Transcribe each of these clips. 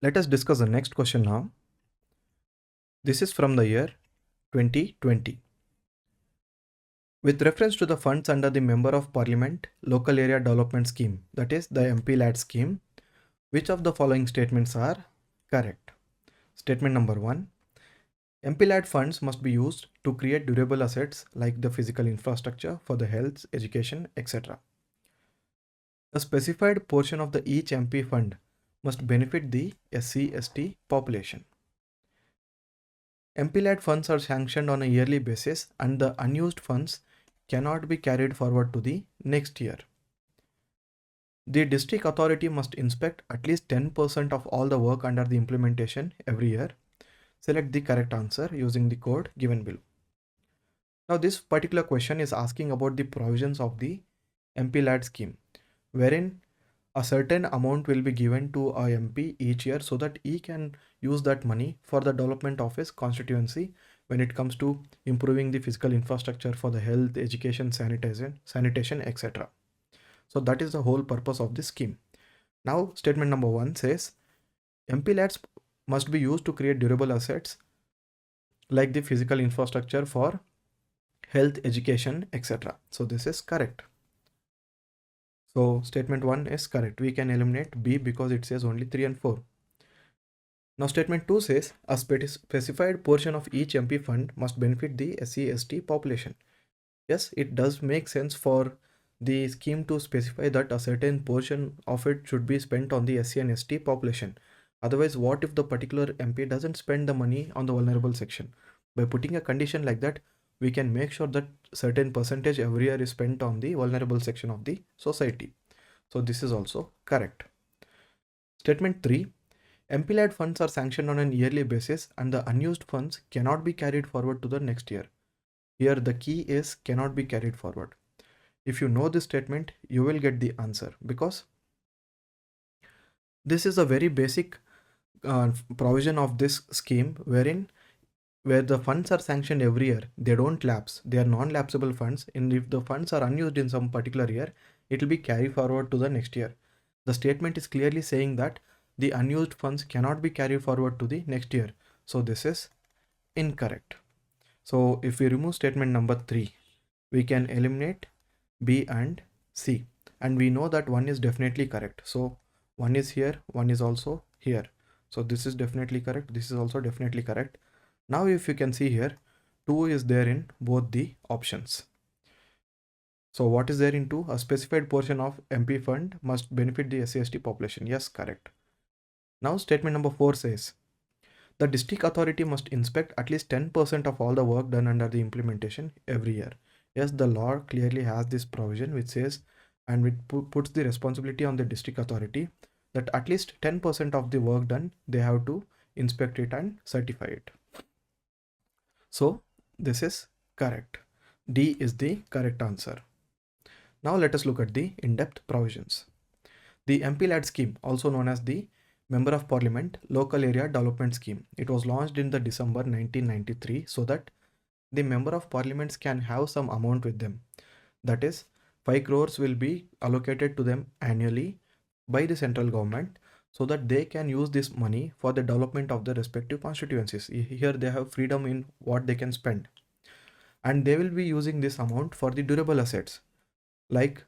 Let us discuss the next question now. This is from the year 2020. With reference to the funds under the Member of Parliament Local Area Development Scheme, that is the MPLADS scheme, which of the following statements are correct? Statement number 1. MPLAD funds must be used to create durable assets like the physical infrastructure for the health, education, etc. A specified portion of the each MP fund must benefit the SC/ST population. MPLAD funds are sanctioned on a yearly basis and the unused funds cannot be carried forward to the next year. The district authority must inspect at least 10% of all the work under the implementation every year. Select the correct answer using the code given below. Now this particular question is asking about the provisions of the MPLAD scheme, wherein a certain amount will be given to a MP each year so that he can use that money for the development of his constituency when it comes to improving the physical infrastructure for the health, education, sanitation, etc. So that is the whole purpose of this scheme. Now statement number 1 says MPLADs must be used to create durable assets like the physical infrastructure for health, education, etc. So this is correct. So statement 1 is correct. We can eliminate B because it says only 3 and 4. Now statement 2 says a specified portion of each MP fund must benefit the SC/ST population. Yes, it does make sense for the scheme to specify that a certain portion of it should be spent on the SC and ST population. Otherwise, what if the particular MP doesn't spend the money on the vulnerable section? By putting a condition like that, we can make sure that certain percentage every year is spent on the vulnerable section of the society. So this is also correct. Statement 3. MPLAD funds are sanctioned on an yearly basis and the unused funds cannot be carried forward to the next year. Here the key is cannot be carried forward. If you know this statement, you will get the answer because this is a very basic provision of this scheme where the funds are sanctioned every year, they don't lapse, they are non-lapsable funds, and if the funds are unused in some particular year, it will be carried forward to the next year. The statement is clearly saying that the unused funds cannot be carried forward to the next year. So this is incorrect. So if we remove statement number 3, we can eliminate B and C. And we know that 1 is definitely correct. So 1 is here, 1 is also here. So this is definitely correct. This is also definitely correct. Now if you can see here, 2 is there in both the options. So what is there in 2? A specified portion of MP fund must benefit the SC/ST population. Yes, correct. Now statement number 4 says, the district authority must inspect at least 10% of all the work done under the implementation every year. Yes, the law clearly has this provision which says, and it puts the responsibility on the district authority that at least 10% of the work done, they have to inspect it and certify it. So this is correct. D is the correct answer. Now let us look at the in-depth provisions. The MPLAD scheme, also known as the Member of Parliament Local Area Development Scheme. It was launched in the December 1993 so that the Member of Parliaments can have some amount with them. That is, 5 crores will be allocated to them annually by the central government so that they can use this money for the development of the respective constituencies. Here they have freedom in what they can spend. And they will be using this amount for the durable assets like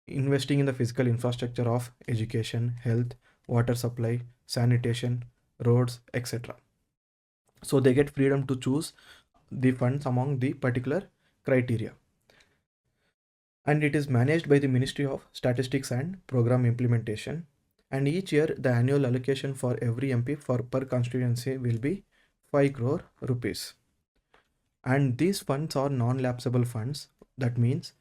investing in the physical infrastructure of education, health, water supply, sanitation, roads, etc. So they get freedom to choose the funds among the particular criteria. And it is managed by the Ministry of Statistics and Program Implementation. And each year the annual allocation for every MP per constituency will be 5 crore rupees. And these funds are non-lapsable funds. That means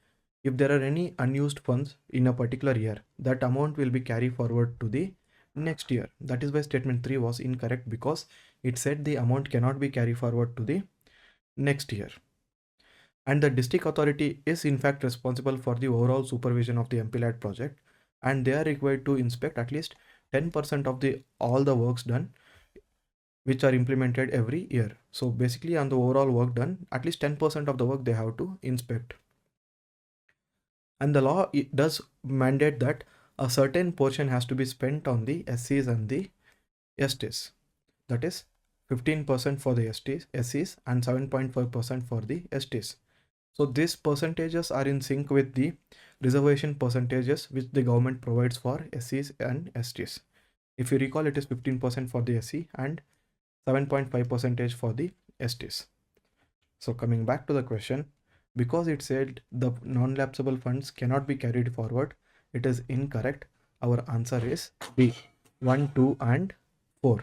if there are any unused funds in a particular year, that amount will be carried forward to the next year. That is why statement 3 was incorrect, because it said the amount cannot be carried forward to the next year. And the district authority is in fact responsible for the overall supervision of the MPLAD project, and they are required to inspect at least 10% of all the works done which are implemented every year. So basically on the overall work done, at least 10% of the work they have to inspect. And the law does mandate that a certain portion has to be spent on the SCs and the STs. That is 15% for the SCs and 7.5% for the STs. So these percentages are in sync with the reservation percentages which the government provides for SCs and STs. If you recall, it is 15% for the SC and 7.5% for the STs. So coming back to the question, because it said the non-lapsable funds cannot be carried forward, it is incorrect. Our answer is B, 1, 2 and 4.